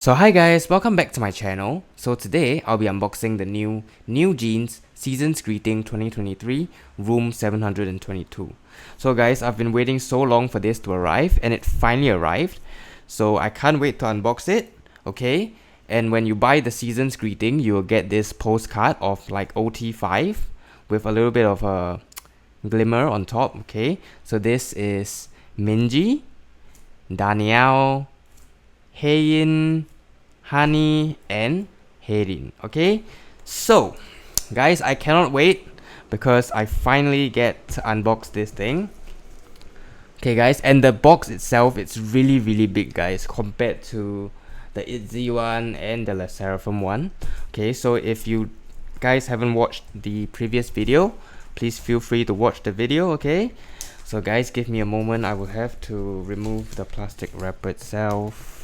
So hi guys, welcome back to my channel. So today I'll be unboxing the new NEWJEANS Season's Greeting 2023 Room 722. So guys, I've been waiting so long for this to arrive and it finally arrived. So I can't wait to unbox it, okay? And when you buy the Season's Greeting, you'll get this postcard of like OT5 with a little bit of a glimmer on top, okay? So this is Minji, Danielle, Haein, Hani, and Haerin. Okay, so guys, I cannot wait because I finally get to unbox this thing. Okay, guys, and the box itself, it's really big, guys, compared to the ITZY one and the Le Sserafim one. Okay, so if you guys haven't watched the previous video, please feel free to watch the video. Okay, so guys, give me a moment. I will have to remove the plastic wrapper itself.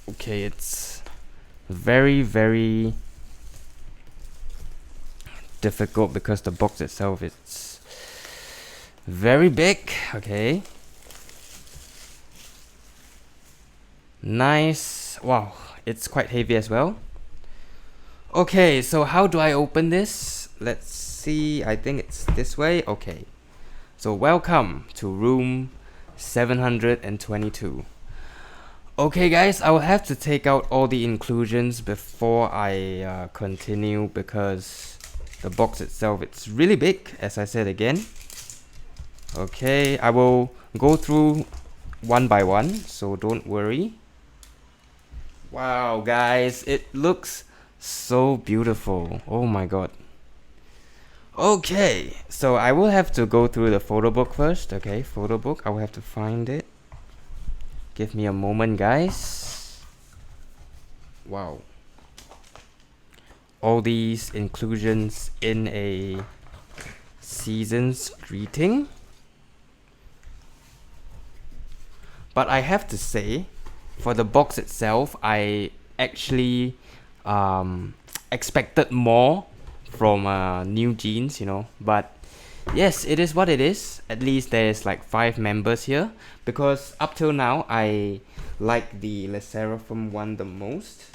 Okay, it's very difficult because the box itself is very big. Okay, nice. Wow, it's quite heavy as well. Okay, so how do I open this? Let's see. I think it's this way. Okay, so welcome to room 722. Okay guys, I will have to take out all the inclusions before I continue because the box itself, it's really big, as I said again. Okay, I will go through one by one, so don't worry. Wow guys, it looks so beautiful. Oh my god. Okay, so I will have to go through the photo book first. Okay, photo book, I will have to find it. Give me a moment, guys. Wow. All these inclusions in a season's greeting. But I have to say, for the box itself, I actually expected more from NEWJEANS, you know. But yes, it is what it is. At least there's like 5 members here, because up till now I like the Le Sserafim one the most.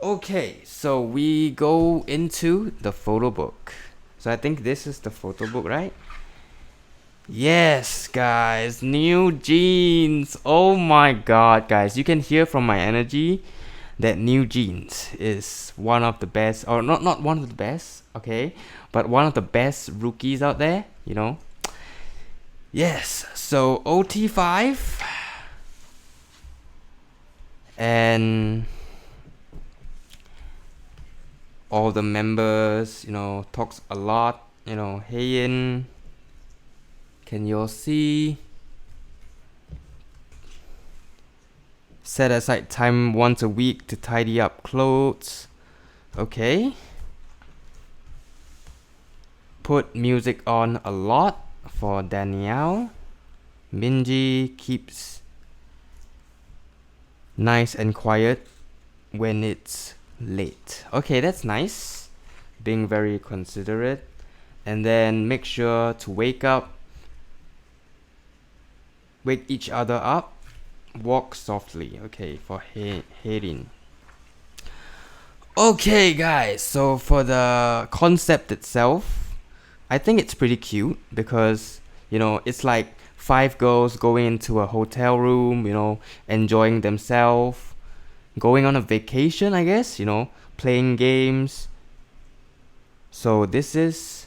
Okay, so we go into the photo book. So I think this is the photo book, right? Yes, guys, NEWJEANS. Oh my god, guys, you can hear from my energy that NEWJEANS is one of the best, or not one of the best, okay, but one of the best rookies out there, you know. Yes, so OT5 and all the members, you know, talks a lot, you know. Haein, can you all see? Set aside time once a week to tidy up clothes. Okay. Put music on a lot for Danielle. Minji keeps nice and quiet when it's late. Okay, that's nice. Being very considerate. And then make sure to wake each other up. Walk softly. Okay, for Haein. Okay guys, so for the concept itself, I think it's pretty cute because, you know, it's like 5 girls going into a hotel room, you know, enjoying themselves, going on a vacation, I guess, you know, playing games. So this is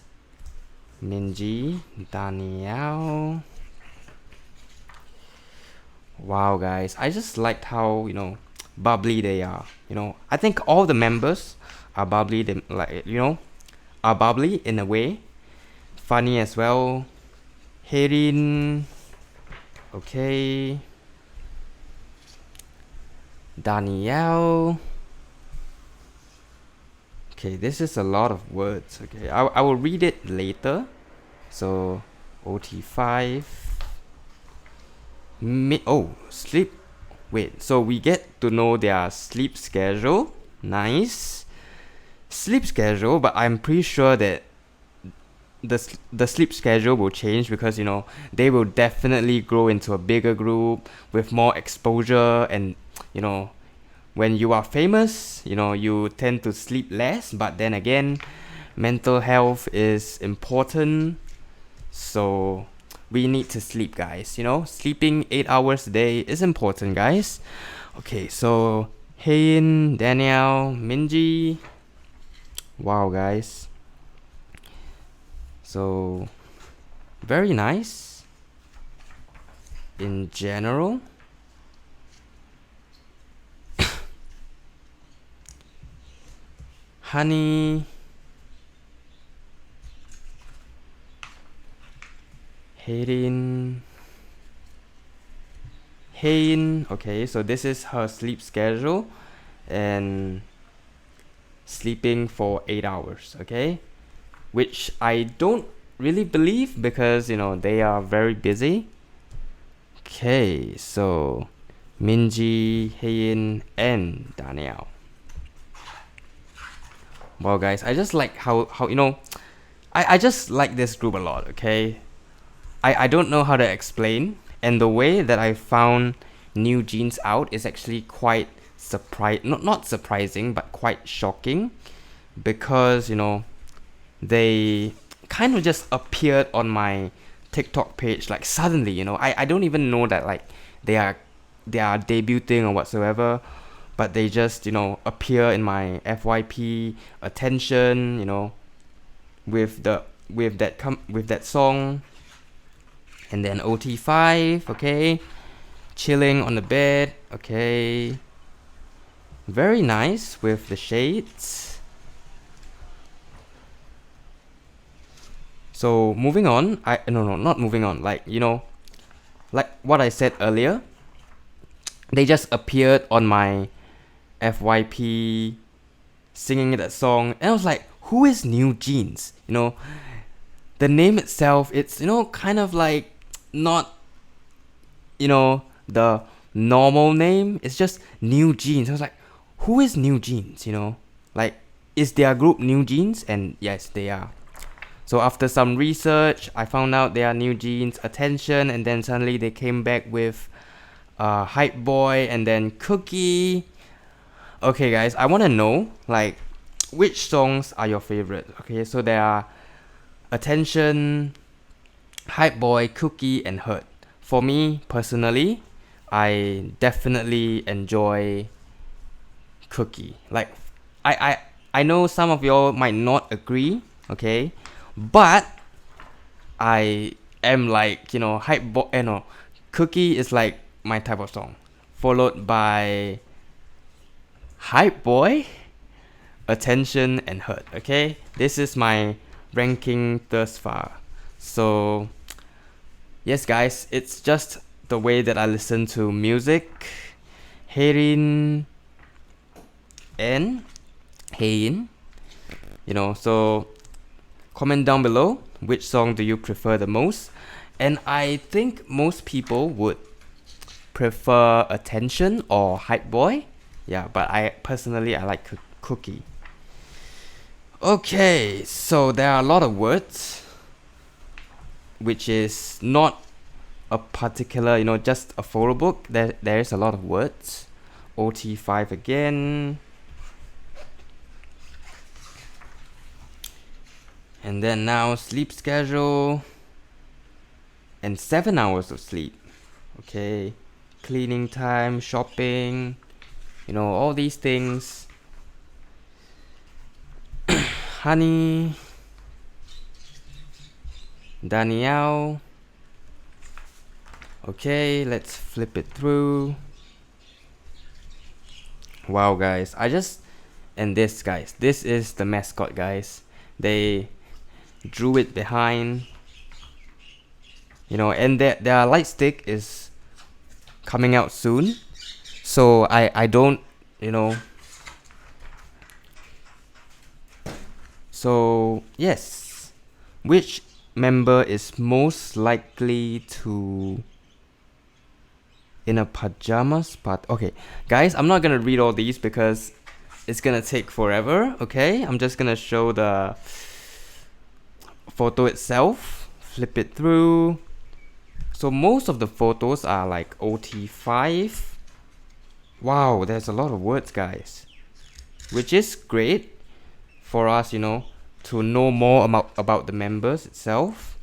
Minji, Danielle. Wow guys, I just liked how, you know, bubbly they are. You know, I think all the members are bubbly, like, you know, are bubbly in a way. Funny as well. Haein, okay. Danielle. Okay, this is a lot of words. Okay, I will read it later. So OT5. Sleep. Wait, so we get to know their sleep schedule. Nice. Sleep schedule, but I'm pretty sure that the sleep schedule will change because they will definitely grow into a bigger group with more exposure, and when you are famous, you tend to sleep less, but then again, mental health is important, so we need to sleep, guys. Sleeping 8 hours a day is important, guys. Okay, so Hein, Danielle, Minji. Wow, guys. So very nice in general. Honey, Hayden, okay, so this is her sleep schedule, and sleeping for 8 hours, okay, which I don't really believe because they are very busy. Okay, so Minji, Hayin, and Danielle. Well, guys, I just like how I just like this group a lot, okay? I don't know how to explain, and the way that I found NewJeans out is actually quite not surprising, but quite shocking, because they kind of just appeared on my TikTok page like suddenly. I don't even know that like they are debuting or whatsoever, but they just appear in my FYP attention, with that song. And then OT5, okay, chilling on the bed, okay, very nice with the shades. So moving on, not moving on, like like what I said earlier, they just appeared on my FYP singing that song, and I was like, who is NewJeans? The name itself, it's kind of like not the normal name. It's just NewJeans. I was like, who is NewJeans? Like, is their group NewJeans? And yes, they are. So after some research, I found out they are NewJeans Attention, and then suddenly they came back with Hype Boy and then Cookie. Okay, guys, I want to know like which songs are your favorite. Okay, so there are Attention, Hype Boy, Cookie, and Hurt. For me personally, I definitely enjoy Cookie. Like, I know some of y'all might not agree, okay, but I am like Hype Boy. Cookie is like my type of song, followed by Hype Boy, Attention, and Hurt. Okay, this is my ranking thus far. So yes, guys, it's just the way that I listen to music. Herin and Hein, so comment down below which song do you prefer the most, and I think most people would prefer Attention or Hype Boy. Yeah, but I personally like Cookie. Okay, so there are a lot of words, which is not a particular, just a photo book. There is a lot of words. OT5 again. And then now sleep schedule. And 7 hours of sleep. Okay. Cleaning time, shopping, all these things. Honey, Danielle. Okay, let's flip it through. Wow, guys, and this, guys, this is the mascot, guys. They drew it behind, and their light stick is coming out soon, so I don't so yes, which member is most likely to in a pajamas part? Okay, guys, I'm not gonna read all these because it's gonna take forever. Okay, I'm just gonna show photo itself. Flip it through. So most of the photos are like OT5. Wow, there's a lot of words, guys, which is great for us, you know, to know more about the members itself.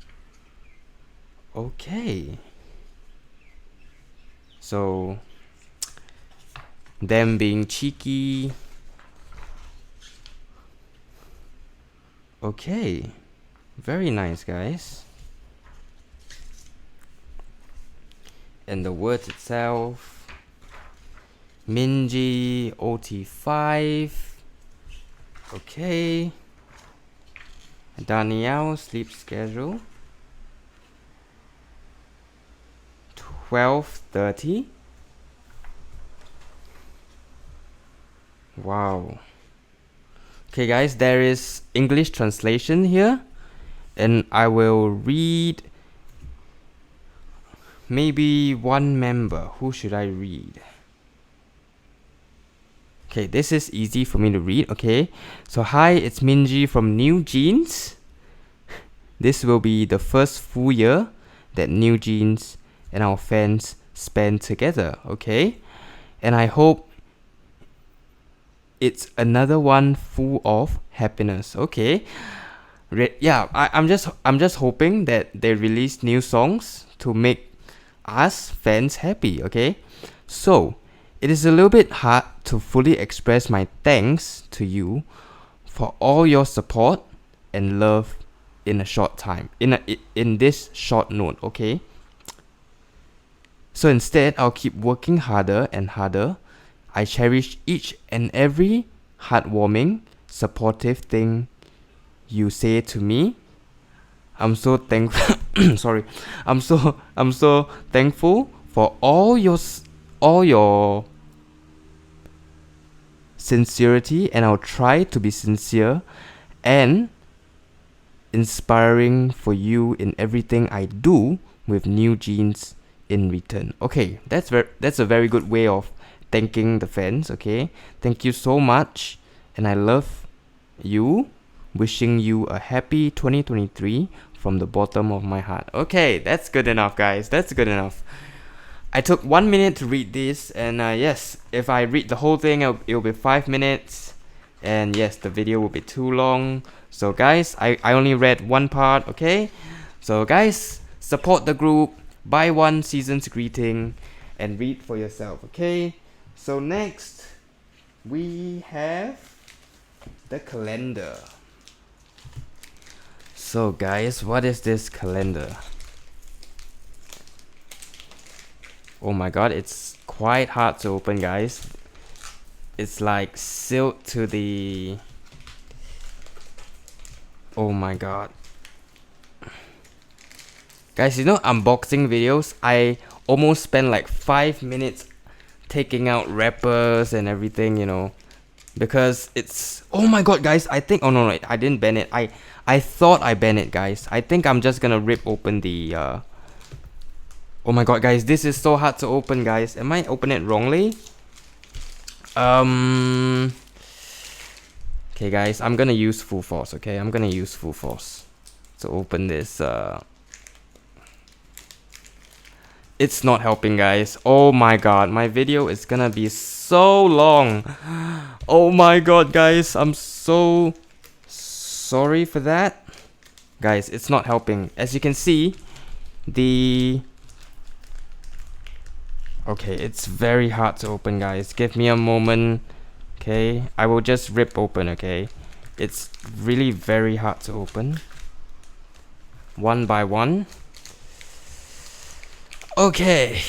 Okay, so them being cheeky. Okay, very nice, guys. And the words itself, Minji, OT5. Okay, Danielle, sleep schedule 12:30. Wow. Okay, guys, there is English translation here, and I will read maybe one member. Who should I read? Okay, this is easy for me to read. Okay, so hi, it's Minji from NEWJEANS. This will be the first full year that NEWJEANS and our fans spend together. Okay, and I hope it's another one full of happiness. Okay, yeah, I'm just hoping that they release new songs to make us fans happy. Okay, so it is a little bit hard to fully express my thanks to you for all your support and love in a short time, in this short note. Okay, so instead I'll keep working harder and harder. I cherish each and every heartwarming, supportive thing you say to me. I'm so thankful. Sorry, I'm so thankful for all your sincerity, and I'll try to be sincere and inspiring for you in everything I do with NEWJEANS in return. Okay, that's a very good way of thanking the fans. Okay, thank you so much, and I love you. Wishing you a happy 2023 from the bottom of my heart. Okay, that's good enough, guys. That's good enough. I took 1 minute to read this, and yes, if I read the whole thing, it'll be 5 minutes, and yes, the video will be too long. So guys, I only read one part. Okay, so guys, support the group, buy one season's greeting, and read for yourself. Okay, so next we have the calendar. So guys, what is this calendar? Oh my god, it's quite hard to open, guys. It's like sealed to the... Oh my god. Guys, you know, unboxing videos, I almost spend like 5 minutes taking out wrappers and everything, you know, because it's... Oh my god, guys, I think... Oh no, I didn't bend it. I thought I bent it, guys. I think I'm just gonna rip open the... Oh my god, guys, this is so hard to open, guys. Am I opening it wrongly? Okay, guys, I'm gonna use full force, okay? I'm gonna use full force to open this. It's not helping, guys. Oh my god, my video is gonna be so long. Oh my god, guys, I'm so sorry for that. Guys, it's not helping. As you can see, the... Okay, it's very hard to open, guys. Give me a moment. Okay, I will just rip open, okay? It's really very hard to open. One by one. Okay.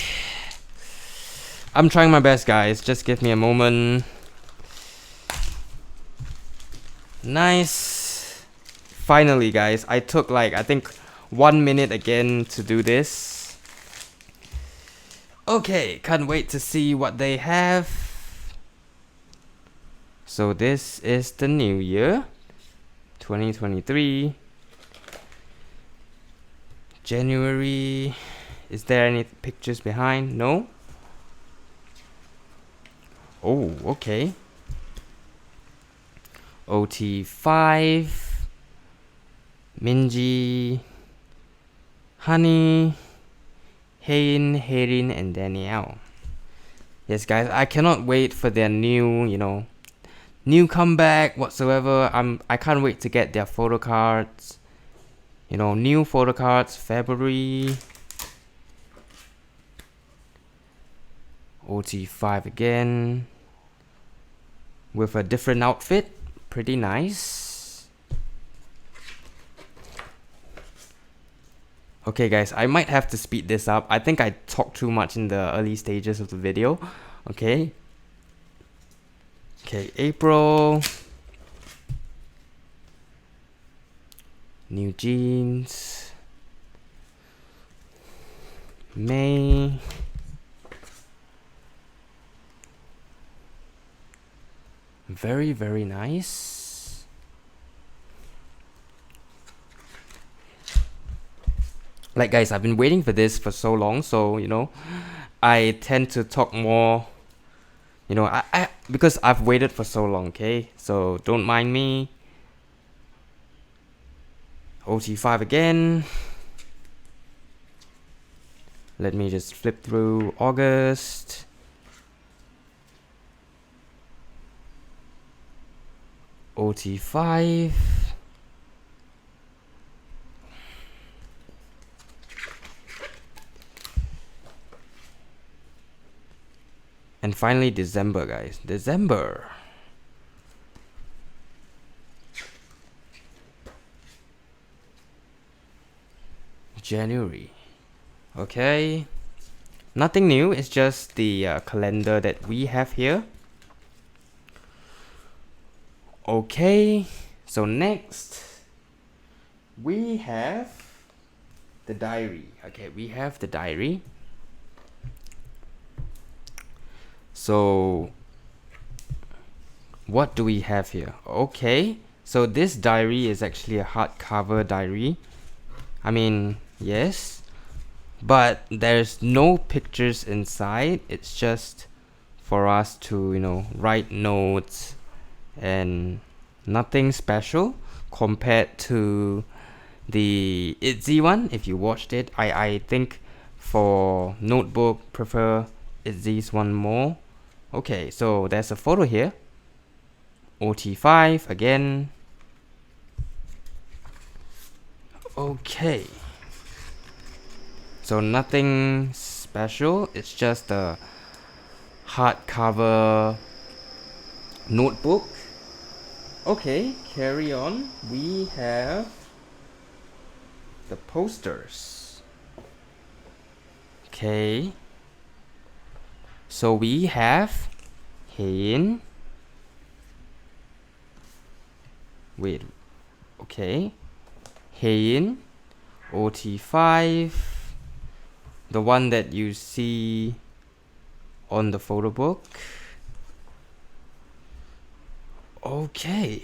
I'm trying my best, guys. Just give me a moment. Nice. Finally, guys. I took like, I think 1 minute again to do this. Okay, can't wait to see what they have. So this is the new year, 2023. January. Is there any pictures behind? No? Oh, okay. OT5. Minji, Honey, Hain, Harin, and Danielle. Yes, guys, I cannot wait for their new, new comeback whatsoever. I can't wait to get their photo cards. New photo cards, February. OT5 again. With a different outfit. Pretty nice. Okay guys, I might have to speed this up. I think I talked too much in the early stages of the video. Okay, April. NEWJEANS. May. Very, very nice. Like guys, I've been waiting for this for so long, so I tend to talk more, I because I've waited for so long, okay? So don't mind me. OT5 again. Let me just flip through August. OT5. And finally December, guys. December. January. Okay. Nothing new, it's just the calendar that we have here. Okay, so next we have the diary. Okay, we have the diary. So what do we have here? Okay, so this diary is actually a hardcover diary. I mean, yes, but there's no pictures inside. It's just for us to write notes and nothing special compared to the ITZY one. If you watched it, I think for notebook prefer ITZY's one more. Okay, so there's a photo here. OT5 again. Okay, so nothing special, it's just a hardcover notebook. Okay, carry on. We have the posters. Okay, so we have Hain. Wait, okay, Hain, OT5, the one that you see on the photo book. Okay,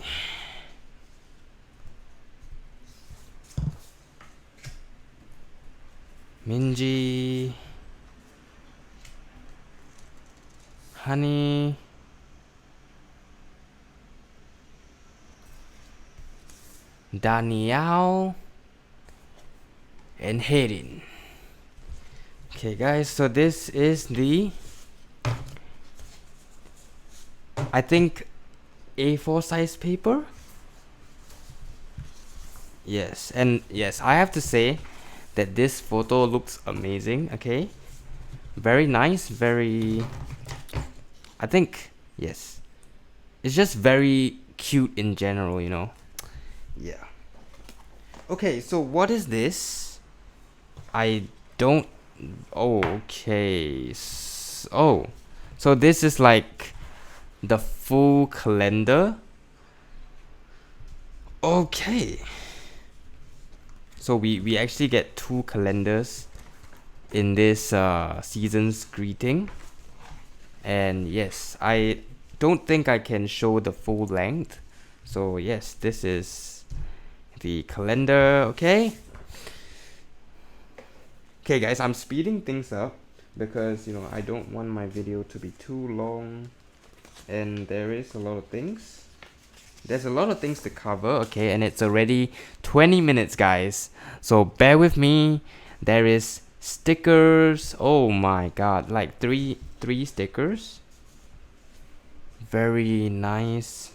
Minji, Honey, Danielle, and Harin. Okay guys, so this is the, I think, A4 size paper. Yes, and yes, I have to say that this photo looks amazing. Okay, very nice, very, I think, yes, it's just very cute in general, yeah. Okay, so what is this? I don't, okay, oh, so this is like the full calendar. Okay, so we actually get 2 calendars in this season's greeting. And yes, I don't think I can show the full length, so yes, this is the calendar. Okay guys, I'm speeding things up because I don't want my video to be too long and there is a lot of things. There's a lot of things to cover, okay, and it's already 20 minutes, guys. So bear with me. There is stickers. Oh my god, like three stickers. Very nice.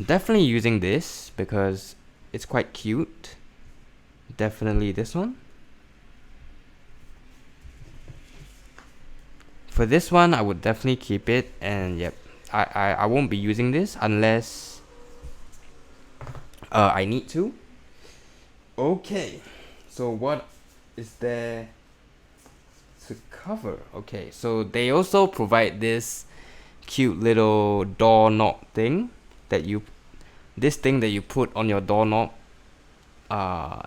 Definitely using this because it's quite cute. Definitely this one. For this one, I would definitely keep it, and yep, I won't be using this unless I need to. Okay, so what is there to cover? Okay, so they also provide this cute little doorknob thing that you put on your doorknob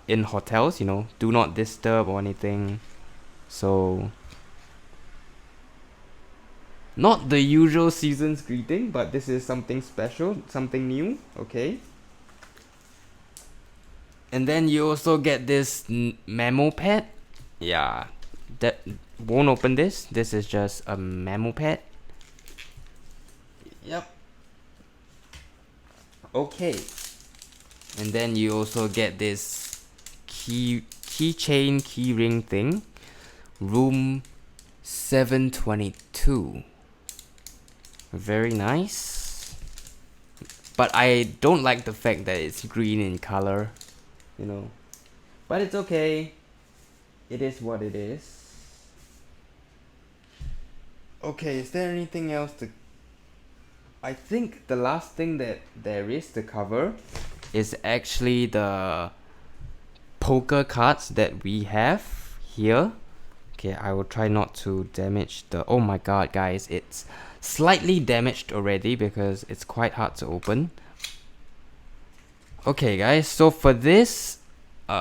in hotels, you know, do not disturb or anything. So not the usual season's greeting, but this is something special, something new, okay? And then you also get this memo pad. Yeah, that won't open this. This is just a memo pad. Yep. Okay. And then you also get this keychain keyring thing. Room 722. Very nice. But I don't like the fact that it's green in color, you know. But it's okay. It is what it is. Okay, is there anything else to... I think the last thing that there is to cover is actually the poker cards that we have here. Okay, I will try not to damage the... Oh my god, guys, it's slightly damaged already because it's quite hard to open. Okay, guys, so for this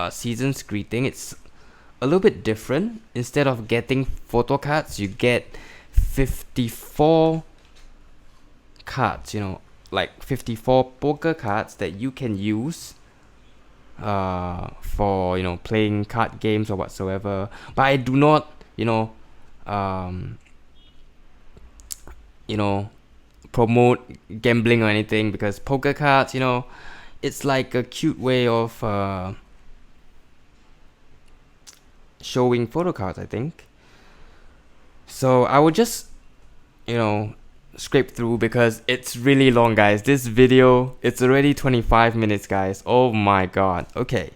season's greeting, it's a little bit different. Instead of getting photo cards, you get 54 cards, you know, like 54 poker cards that you can use for, you know, playing card games or whatsoever. But I do not, you know, promote gambling or anything, because poker cards, you know, it's like a cute way of showing photo cards, I think. So I will just, you know, scrape through because it's really long, guys. This video, it's already 25 minutes, guys. Oh my god. Okay,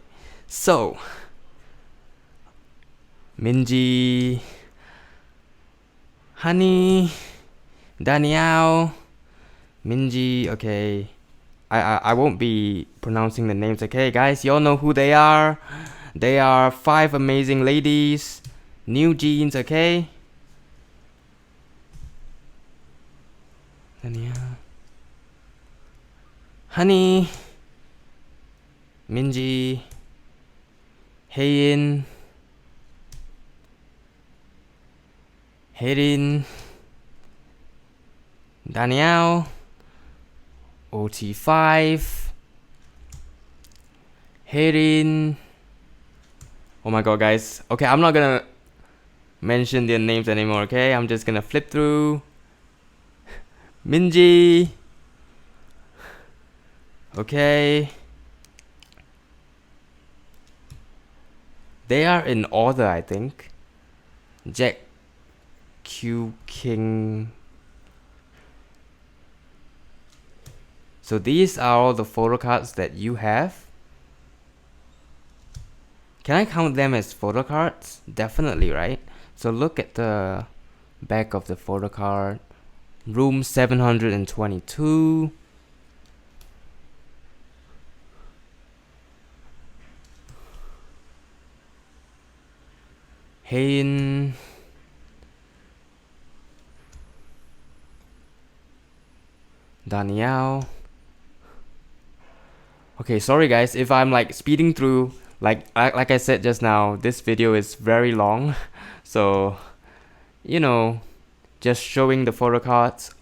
so Minji, Honey, Danielle, Minji. Okay, I won't be pronouncing the names. Okay, guys, y'all know who they are. They are 5 amazing ladies. NEWJEANS. Okay. Danielle, Honey, Minji, Hayin, Harin, Danielle, OT5, Harin. Oh my god, guys. Okay, I'm not gonna mention their names anymore, okay? I'm just gonna flip through. Minji. Okay. They are in order, I think. Jack, Q, King. So these are all the photo cards that you have. Can I count them as photo cards? Definitely, right? So look at the back of the photo card. Room 722. Hain. Danielle. Okay, sorry guys if I'm like speeding through. Like I said just now, this video is very long. So, you know, just showing the photo cards.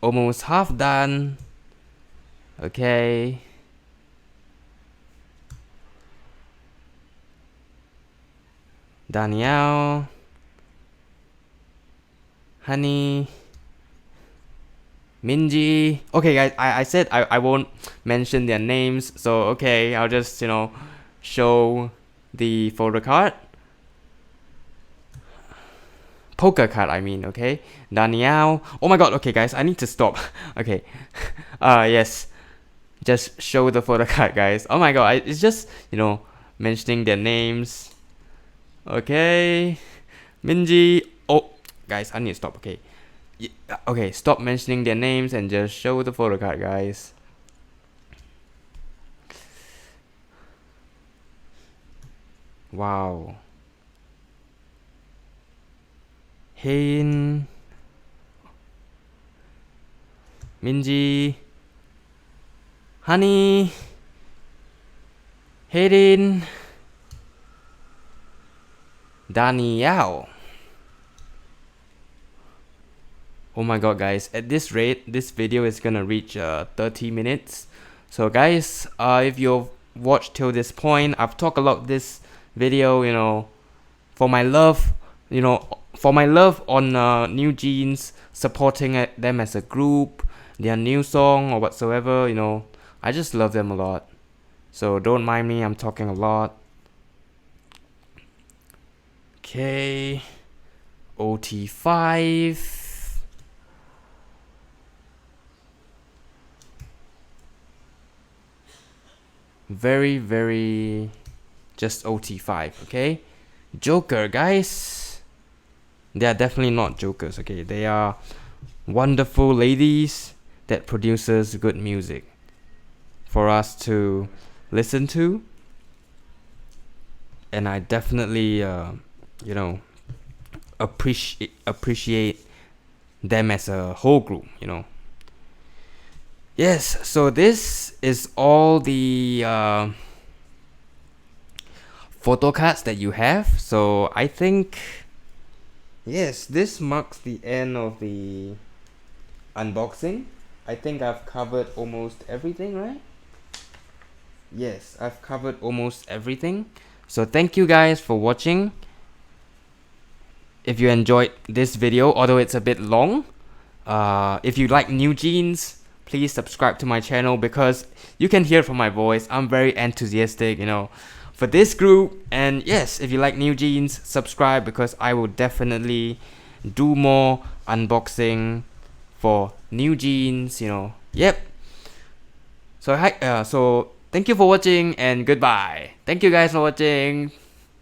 Almost half done. Okay. Danielle. Honey. Minji. Okay, guys, I said I won't mention their names, so okay, I'll just, show the photo card. Poker card, I mean, okay? Danielle. Oh my god, okay, guys, I need to stop. Okay. Yes. Just show the photo card, guys. Oh my god, it's just, mentioning their names. Okay. Minji. Oh, guys, I need to stop, okay? Okay, stop mentioning their names and just show the photo card, guys. Wow. Hein, Minji, Honey, Hayden, Danielle. Oh my god, guys, at this rate this video is gonna reach 30 minutes. So guys, if you've watched till this point, I've talked a lot this video, for my love, for my love on NewJeans, supporting them as a group, their new song or whatsoever, I just love them a lot. So don't mind me, I'm talking a lot. Okay, OT5. Very just OT5, okay? Joker, guys, they are definitely not jokers, okay? They are wonderful ladies that produces good music for us to listen to, and I definitely appreciate them as a whole group. Yes, so this is all the photo cards that you have. So I think, yes, this marks the end of the unboxing. I think I've covered almost everything, right? Yes, I've covered almost everything. So thank you guys for watching. If you enjoyed this video, although it's a bit long, if you like NewJeans, please subscribe to my channel, because you can hear from my voice, I'm very enthusiastic, for this group. And yes, if you like NewJeans, subscribe, because I will definitely do more unboxing for NewJeans. Yep. So hi, so thank you for watching and goodbye. Thank you guys for watching.